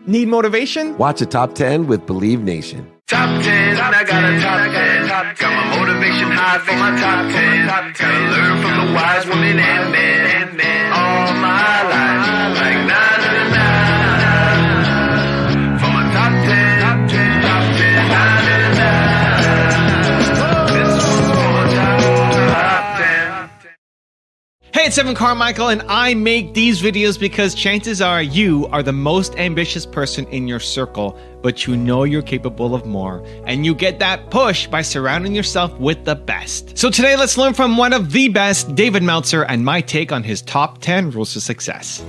Need motivation? Watch a Top 10 with Believe Nation. Top 10, I got a top 10. Got my motivation high for my top 10. Gotta learn from the wise women and men. All my life, like 9 for my top 10, top 10, top 10, 9. This one's for my top 10. Hey, it's Evan Carmichael, and I make these videos because chances are you are the most ambitious person in your circle, but you know you're capable of more, and you get that push by surrounding yourself with the best. So today, let's learn from one of the best, David Meltzer, and my take on his top 10 rules to success.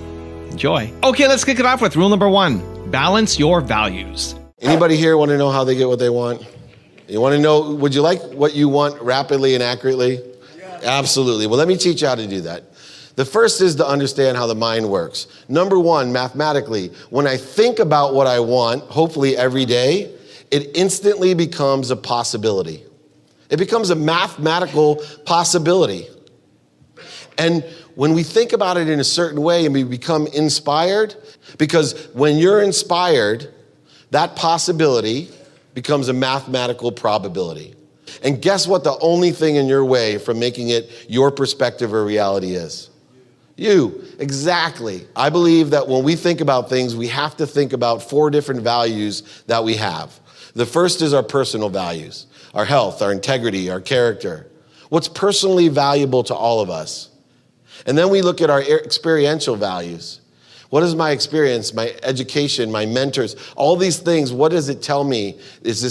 Enjoy. Okay, let's kick it off with rule number 1. Balance your values. Anybody here want to know how they get what they want? You want to know, would you like what you want rapidly and accurately? Absolutely. Well, let me teach you how to do that. The first is to understand how the mind works. Number 1, mathematically, when I think about what I want, hopefully every day, it instantly becomes a possibility. It becomes a mathematical possibility. And when we think about it in a certain way and we become inspired, because when you're inspired, that possibility becomes a mathematical probability. And guess what the only thing in your way from making it your perspective or reality is? You. Exactly. I believe that when we think about things, we have to think about 4 different values that we have. The first is our personal values, our health, our integrity, our character. What's personally valuable to all of us? And then we look at our experiential values. What is my experience, my education, my mentors, all these things, what does it tell me? Is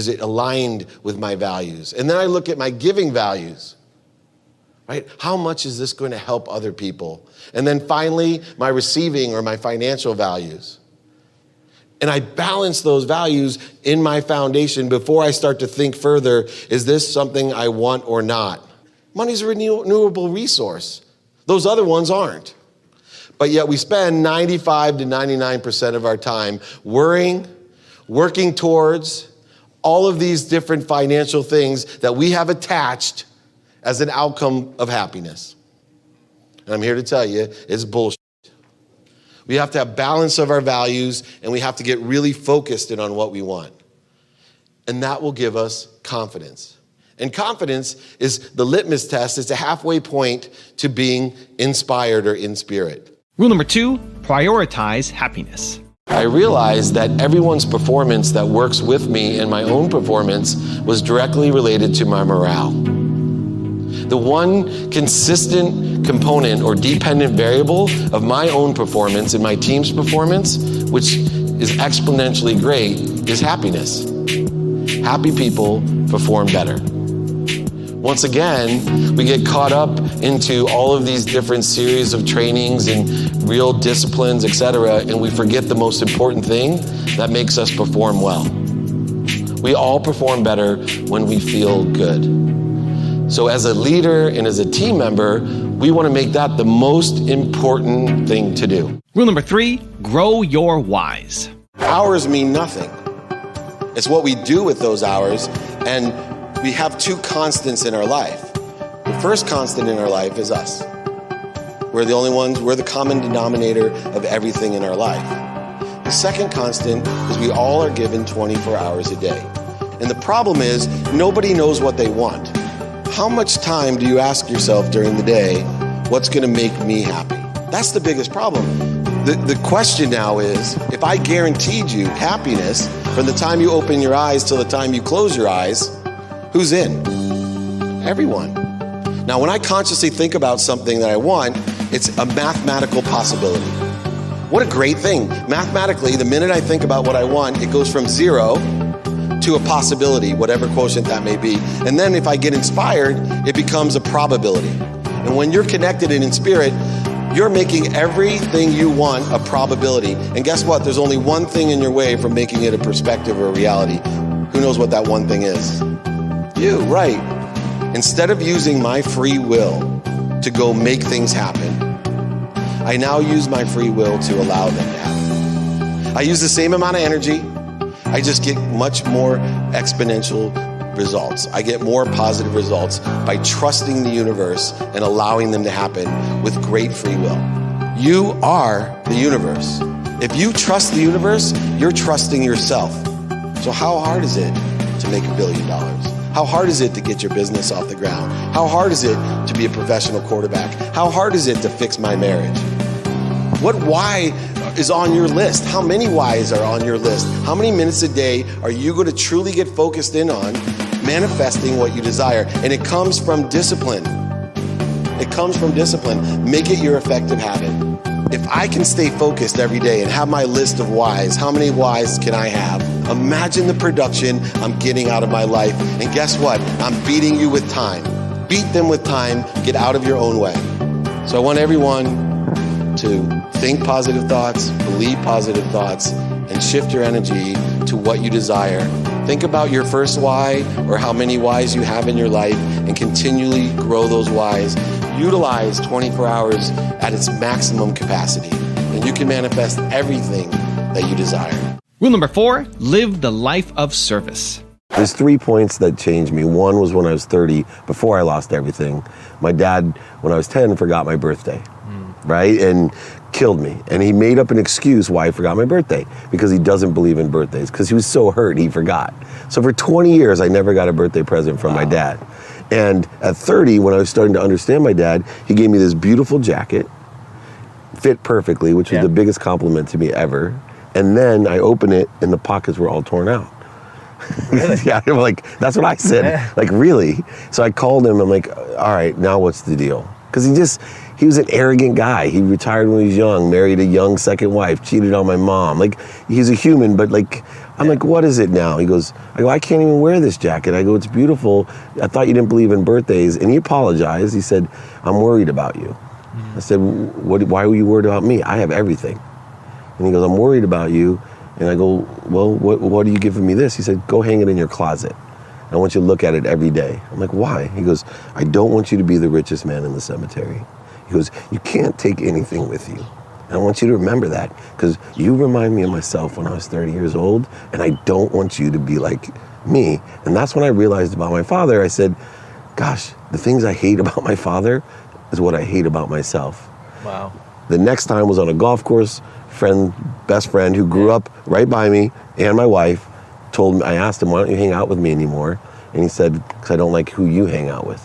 it aligned with my values? And then I look at my giving values, right? How much is this going to help other people? And then finally, my receiving or my financial values. And I balance those values in my foundation before I start to think further, is this something I want or not? Money's a renewable resource. Those other ones aren't. But yet we spend 95 to 99% of our time worrying, working towards all of these different financial things that we have attached as an outcome of happiness. And I'm here to tell you, it's bullshit. We have to have balance of our values, and we have to get really focused in on what we want. And that will give us confidence. And confidence is the litmus test. It's a halfway point to being inspired or in spirit. Rule number 2, prioritize happiness. I realized that everyone's performance that works with me and my own performance was directly related to my morale. The one consistent component or dependent variable of my own performance and my team's performance, which is exponentially great, is happiness. Happy people perform better. Once again, we get caught up into all of these different series of trainings and real disciplines, etc., and we forget the most important thing that makes us perform well. We all perform better when we feel good. So as a leader and as a team member, we want to make that the most important thing to do. Rule number 3, grow your whys. Hours mean nothing. It's what we do with those hours, and we have 2 constants in our life. The first constant in our life is us. We're the only ones, we're the common denominator of everything in our life. The second constant is we all are given 24 hours a day. And the problem is, nobody knows what they want. How much time do you ask yourself during the day, what's gonna make me happy? That's the biggest problem. The question now is, if I guaranteed you happiness from the time you open your eyes till the time you close your eyes, who's in? Everyone. Now, when I consciously think about something that I want, it's a mathematical possibility. What a great thing. Mathematically, the minute I think about what I want, it goes from 0 to a possibility, whatever quotient that may be. And then if I get inspired, it becomes a probability. And when you're connected and in spirit, you're making everything you want a probability. And guess what? There's only one thing in your way from making it a perspective or a reality. Who knows what that one thing is? You, right. Instead of using my free will to go make things happen, I now use my free will to allow them to happen. I use the same amount of energy, I just get much more exponential results. I get more positive results by trusting the universe and allowing them to happen with great free will. You are the universe. If you trust the universe, you're trusting yourself. So how hard is it to make $1 billion? How hard is it to get your business off the ground? How hard is it to be a professional quarterback? How hard is it to fix my marriage? What why is on your list? How many whys are on your list? How many minutes a day are you going to truly get focused in on manifesting what you desire? And it comes from discipline. It comes from discipline. Make it your effective habit. If I can stay focused every day and have my list of whys, how many whys can I have? Imagine the production I'm getting out of my life. And guess what? I'm beating you with time. Beat them with time. Get out of your own way. So I want everyone to think positive thoughts, believe positive thoughts, and shift your energy to what you desire. Think about your first why or how many whys you have in your life and continually grow those whys. Utilize 24 hours at its maximum capacity, and you can manifest everything that you desire. Rule number 4, live the life of service. There's 3 points that changed me. One was when I was 30, before I lost everything. My dad, when I was 10, forgot my birthday, right? And killed me. And he made up an excuse why he forgot my birthday, because he doesn't believe in birthdays, because he was so hurt he forgot. So for 20 years, I never got a birthday present from my dad. And at 30, when I was starting to understand my dad, he gave me this beautiful jacket, fit perfectly, which was the biggest compliment to me ever. And then I opened it and the pockets were all torn out. Really? Yeah, I'm like, that's what I said. Like, really? So I called him. I'm like, all right, now what's the deal? Because he was an arrogant guy. He retired when he was young, married a young second wife, cheated on my mom. Like, he's a human, but like, I'm like, what is it now? He goes, I can't even wear this jacket. I go, it's beautiful. I thought you didn't believe in birthdays. And he apologized. He said, I'm worried about you. I said, why were you worried about me? I have everything. And he goes, I'm worried about you. And I go, well, what are you giving me this? He said, go hang it in your closet. I want you to look at it every day. I'm like, why? He goes, I don't want you to be the richest man in the cemetery. He goes, you can't take anything with you. And I want you to remember that, because you remind me of myself when I was 30 years old, and I don't want you to be like me. And that's when I realized about my father. I said, gosh, the things I hate about my father is what I hate about myself. Wow. The next time was on a golf course. Best friend who grew up right by me and my wife told me, I asked him, why don't you hang out with me anymore? And he said, because I don't like who you hang out with.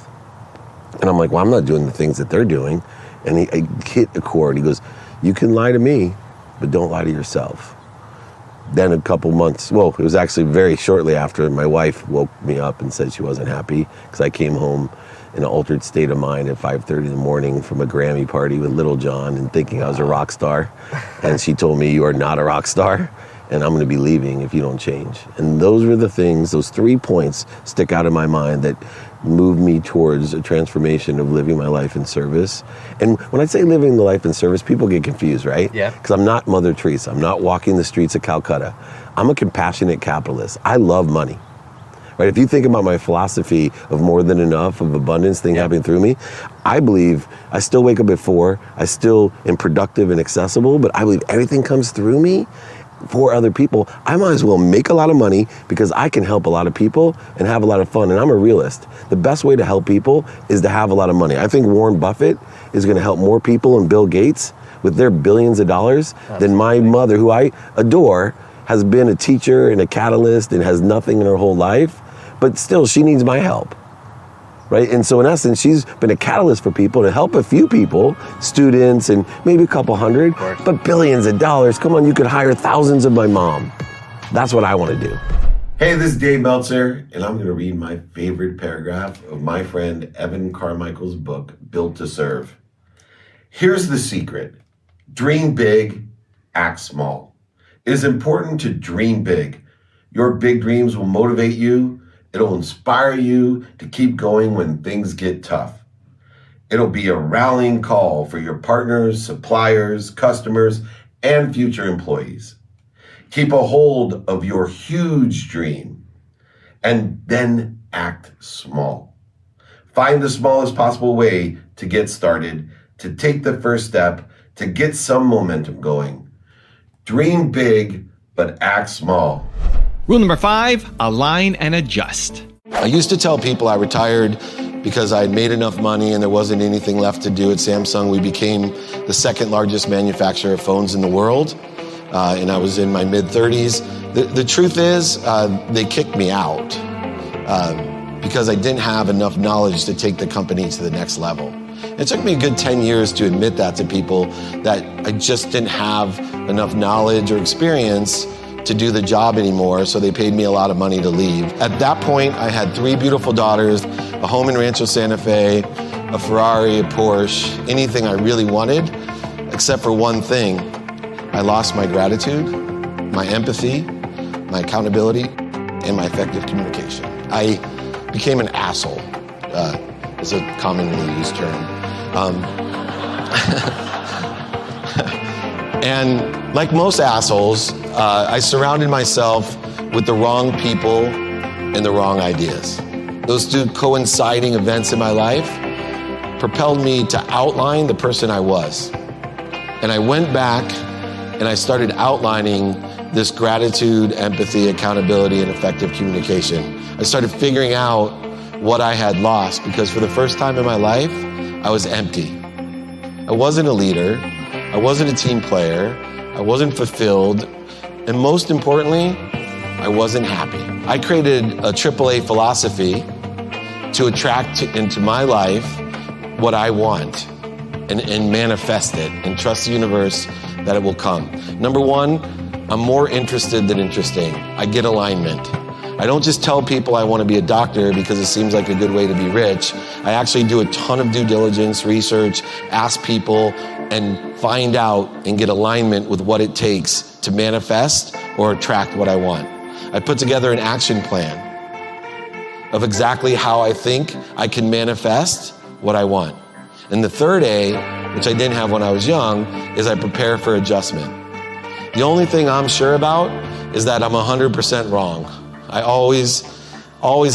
And I'm like, well, I'm not doing the things that they're doing. And he hit a chord. He goes, you can lie to me, but don't lie to yourself. Then a couple months, well, it was actually very shortly after, my wife woke me up and said she wasn't happy because I came home in an altered state of mind at 5:30 in the morning from a Grammy party with Little John and thinking I was a rock star. And she told me, you are not a rock star, and I'm going to be leaving if you don't change. And those were the things, those 3 points stick out in my mind that moved me towards a transformation of living my life in service. And when I say living the life in service, people get confused, right? Yeah. Because I'm not Mother Teresa. I'm not walking the streets of Calcutta. I'm a compassionate capitalist. I love money. Right? If you think about my philosophy of more than enough, of abundance thing happening through me, I believe I still wake up at 4, I still am productive and accessible, but I believe everything comes through me for other people. I might as well make a lot of money because I can help a lot of people and have a lot of fun. And I'm a realist. The best way to help people is to have a lot of money. I think Warren Buffett is going to help more people and Bill Gates with their billions of dollars than my mother, who I adore, has been a teacher and a catalyst and has nothing in her whole life. But still, she needs my help, right? And so in essence, she's been a catalyst for people to help a few people, students and maybe a couple hundred, but billions of dollars. Come on, you could hire thousands of my mom. That's what I want to do. Hey, this is Dave Meltzer, and I'm going to read my favorite paragraph of my friend Evan Carmichael's book, Built to Serve. Here's the secret. Dream big, act small. It is important to dream big. Your big dreams will motivate you. It'll inspire you to keep going when things get tough. It'll be a rallying call for your partners, suppliers, customers, and future employees. Keep a hold of your huge dream and then act small. Find the smallest possible way to get started, to take the first step, to get some momentum going. Dream big, but act small. Rule number 5, align and adjust. I used to tell people I retired because I had made enough money and there wasn't anything left to do at Samsung. We became the second largest manufacturer of phones in the world. and I was in my mid-30s. The truth is, they kicked me out because I didn't have enough knowledge to take the company to the next level. It took me a good 10 years to admit that to people, that I just didn't have enough knowledge or experience to do the job anymore, so they paid me a lot of money to leave. At that point, I had 3 beautiful daughters, a home in Rancho Santa Fe, a Ferrari, a Porsche, anything I really wanted, except for one thing. I lost my gratitude, my empathy, my accountability, and my effective communication. I became an asshole, is a commonly used term. And like most assholes, I surrounded myself with the wrong people and the wrong ideas. Those 2 coinciding events in my life propelled me to outline the person I was. And I went back and I started outlining this gratitude, empathy, accountability, and effective communication. I started figuring out what I had lost, because for the first time in my life, I was empty. I wasn't a leader. I wasn't a team player. I wasn't fulfilled. And most importantly, I wasn't happy. I created a AAA philosophy to attract into my life what I want and manifest it and trust the universe that it will come. Number 1, I'm more interested than interesting. I get alignment. I don't just tell people I want to be a doctor because it seems like a good way to be rich. I actually do a ton of due diligence, research, ask people, and find out and get alignment with what it takes to manifest or attract what I want. I put together an action plan of exactly how I think I can manifest what I want. And the third A, which I didn't have when I was young, is I prepare for adjustment. The only thing I'm sure about is that I'm 100% wrong. I always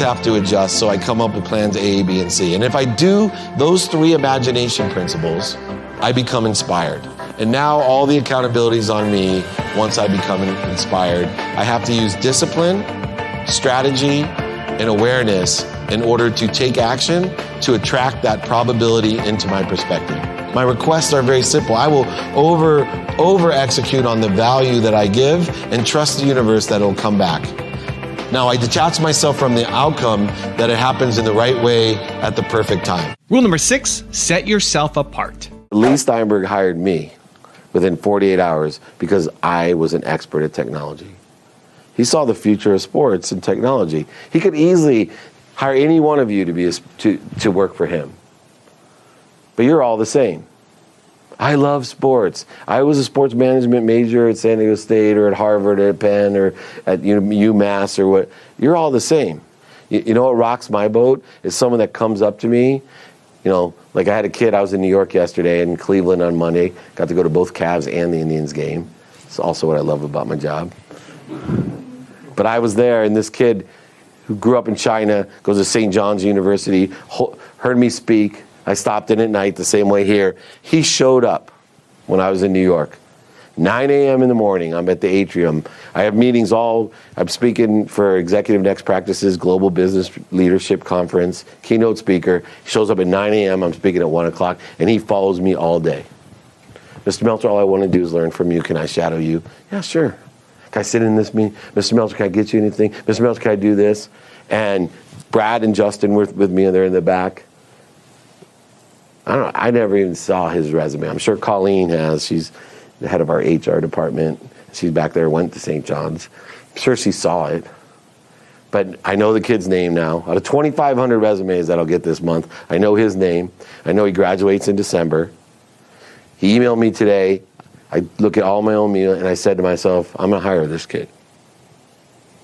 have to adjust, so I come up with plans A, B, and C. And if I do those 3 imagination principles, I become inspired. And now all the accountability is on me once I become inspired. I have to use discipline, strategy, and awareness in order to take action to attract that probability into my perspective. My requests are very simple. I will over execute on the value that I give and trust the universe that it'll come back. Now, I detach myself from the outcome that it happens in the right way at the perfect time. Rule number 6, set yourself apart. Lee Steinberg hired me within 48 hours because I was an expert at technology. He saw the future of sports and technology. He could easily hire any one of you to work for him. But you're all the same. I love sports. I was a sports management major at San Diego State or at Harvard or at Penn or at UMass or what. You're all the same. You know what rocks my boat is someone that comes up to me. You know, like I had a kid, I was in New York yesterday and in Cleveland on Monday. Got to go to both Cavs and the Indians game. It's also what I love about my job. But I was there, and this kid who grew up in China, goes to St. John's University, heard me speak. I stopped in at night the same way here. He showed up when I was in New York. 9 a.m. in the morning, I'm at the atrium. I have meetings I'm speaking for Executive Next Practices Global Business Leadership Conference, keynote speaker. He shows up at 9 a.m., I'm speaking at 1 o'clock, and he follows me all day. Mr. Meltzer, all I want to do is learn from you. Can I shadow you? Yeah, sure. Can I sit in this meeting? Mr. Meltzer, can I get you anything? Mr. Meltzer, can I do this? And Brad and Justin were with me, and they're in the back. I don't know, I never even saw his resume. I'm sure Colleen has. She's the head of our HR department. She's back there, went to St. John's. I'm sure she saw it. But I know the kid's name now. Out of 2,500 resumes that I'll get this month, I know his name. I know he graduates in December. He emailed me today. I look at all my own meal, and I said to myself, I'm going to hire this kid.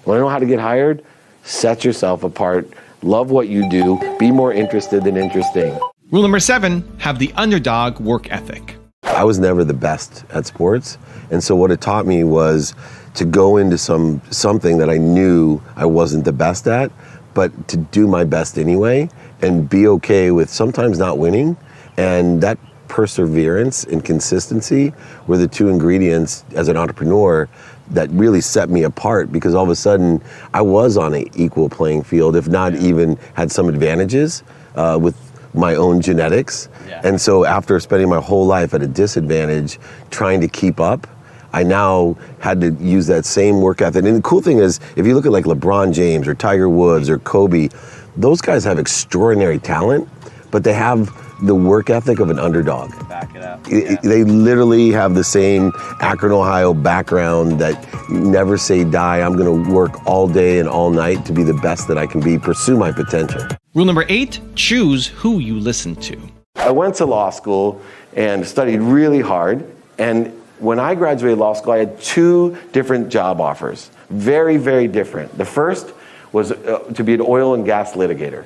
Want to know how to get hired? Set yourself apart. Love what you do. Be more interested than interesting. Rule number 7, have the underdog work ethic. I was never the best at sports, and so what it taught me was to go into something that I knew I wasn't the best at, but to do my best anyway and be okay with sometimes not winning. And that perseverance and consistency were the 2 ingredients as an entrepreneur that really set me apart, because all of a sudden I was on an equal playing field, if not even had some advantages with my own genetics. Yeah. And so after spending my whole life at a disadvantage trying to keep up, I now had to use that same work ethic. And the cool thing is, if you look at like LeBron James or Tiger Woods or Kobe, those guys have extraordinary talent, but they have the work ethic of an underdog. Back it up. They literally have the same Akron, Ohio background that never say die. I'm going to work all day and all night to be the best that I can be, pursue my potential. Rule number 8, choose who you listen to. I went to law school and studied really hard. And when I graduated law school, I had 2 different job offers. Very, very different. The first was to be an oil and gas litigator.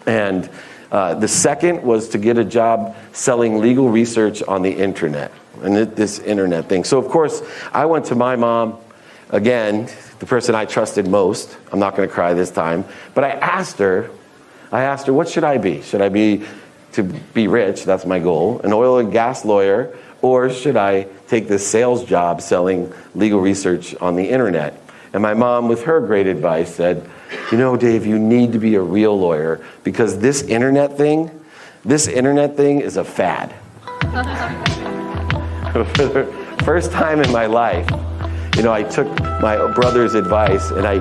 And the second was to get a job selling legal research on the internet and this internet thing. So of course, I went to my mom, again, the person I trusted most. I'm not going to cry this time. But I asked her, what should I be? Should I be to be rich? That's my goal. An oil and gas lawyer, or should I take this sales job selling legal research on the internet? And my mom, with her great advice, said, you know, Dave, you need to be a real lawyer because this internet thing is a fad. For the first time in my life, you know, I took my brother's advice, and I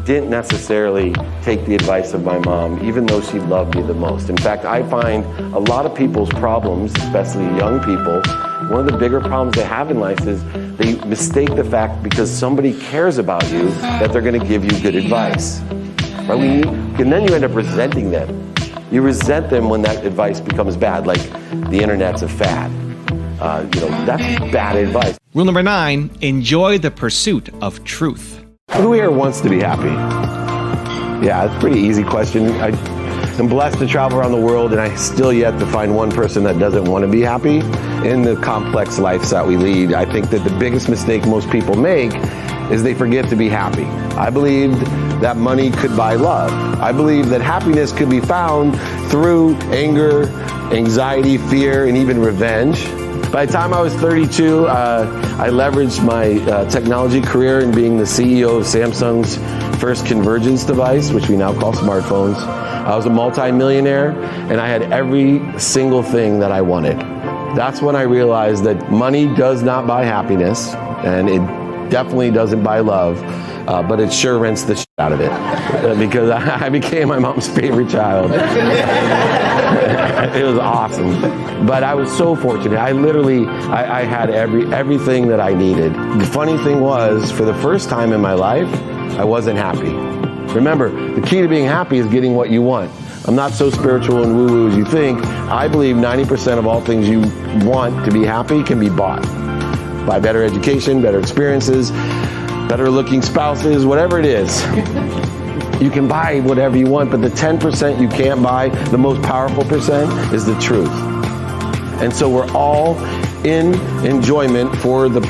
didn't necessarily take the advice of my mom, even though she loved me the most. In fact, I find a lot of people's problems, especially young people, one of the bigger problems they have in life is they mistake the fact because somebody cares about you that they're going to give you good advice. Right? And then you end up resenting them. You resent them when that advice becomes bad, like the internet's a fad. That's bad advice. Rule number 9, enjoy the pursuit of truth. Who here wants to be happy? Yeah, it's a pretty easy question. I'm blessed to travel around the world, and I still yet to find one person that doesn't want to be happy. In the complex lives that we lead, I think that the biggest mistake most people make is they forget to be happy. I believed that money could buy love. I believe that happiness could be found through anger, anxiety, fear, and even revenge. By the time I was 32, I leveraged my technology career in being the CEO of Samsung's first convergence device, which we now call smartphones. I was a multi-millionaire, and I had every single thing that I wanted. That's when I realized that money does not buy happiness, and it definitely doesn't buy love, but it sure rents the shit out of it, because I became my mom's favorite child. It was awesome. But I was so fortunate. I had everything that I needed. The funny thing was, for the first time in my life, I wasn't happy. Remember, the key to being happy is getting what you want. I'm not so spiritual and woo-woo as you think. I believe 90% of all things you want to be happy can be bought. By better education, better experiences, better looking spouses, whatever it is. You can buy whatever you want, but the 10% you can't buy, the most powerful percent, is the truth. And so we're all in enjoyment for the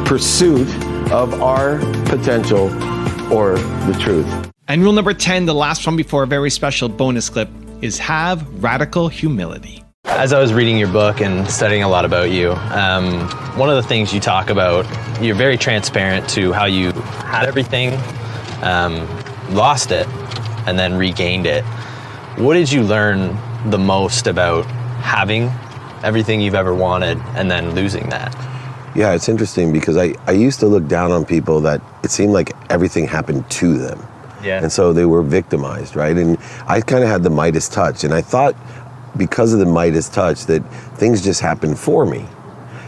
pursuit of our potential or the truth. And rule number 10, the last one before a very special bonus clip, is have radical humility. As I was reading your book and studying a lot about you, one of the things you talk about, you're very transparent to how you had everything, lost it, and then regained it. What did you learn the most about having everything you've ever wanted and then losing that? Yeah, it's interesting because I used to look down on people that it seemed like everything happened to them. Yeah. And so they were victimized, right? And I kind of had the Midas touch, and I thought because of the Midas touch that things just happened for me.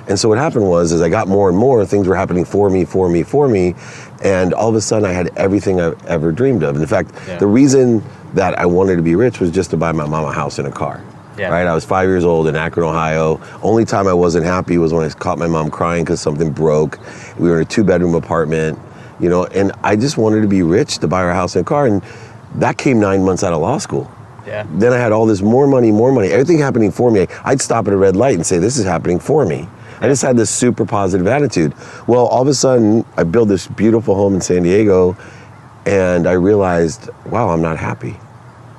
And so what happened was, as I got more and more, things were happening for me, and all of a sudden I had everything I've ever dreamed of. And in fact, the reason that I wanted to be rich was just to buy my mom a house and a car. Yeah. Right? I was 5 years old in Akron, Ohio. Only time I wasn't happy was when I caught my mom crying because something broke. We were in a 2-bedroom apartment, and I just wanted to be rich to buy her a house and a car. And that came 9 months out of law school. Yeah. Then I had all this more money, everything happening for me. I'd stop at a red light and say, this is happening for me. I just had this super positive attitude. Well, all of a sudden, I built this beautiful home in San Diego, and I realized, wow, I'm not happy.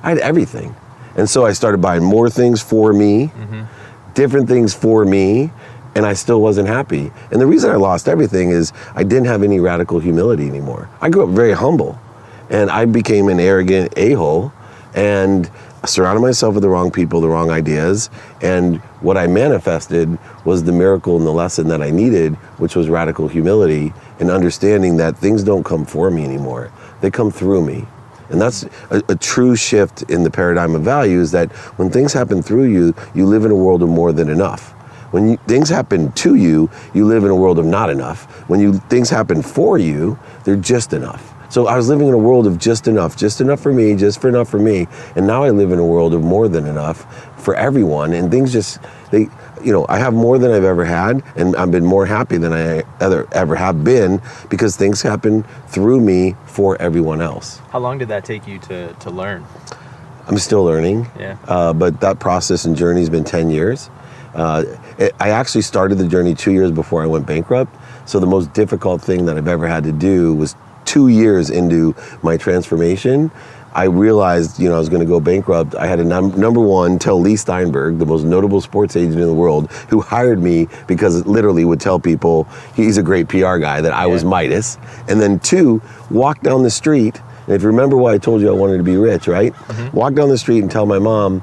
I had everything. And so I started buying more things for me, different things for me, and I still wasn't happy. And the reason I lost everything is I didn't have any radical humility anymore. I grew up very humble, and I became an arrogant a-hole, and surrounded myself with the wrong people, the wrong ideas, and what I manifested was the miracle and the lesson that I needed, which was radical humility and understanding that things don't come for me anymore. They come through me. And that's a true shift in the paradigm of values, that when things happen through you, you live in a world of more than enough. When things happen to you, you live in a world of not enough. When things happen for you, they're just enough. So I was living in a world of just enough for me, just enough for me. And now I live in a world of more than enough for everyone. And things just, I have more than I've ever had, and I've been more happy than I ever have been, because things happen through me for everyone else. How long did that take you to learn? I'm still learning, but that process and journey has been 10 years. I actually started the journey 2 years before I went bankrupt. So the most difficult thing that I've ever had to do was 2 years into my transformation, I realized, I was going to go bankrupt. I had a number one, tell Lee Steinberg, the most notable sports agent in the world, who hired me because it literally would tell people he's a great PR guy, that I was Midas. And then 2, walk down the street. And if you remember why I told you I wanted to be rich, right? Mm-hmm. Walk down the street and tell my mom,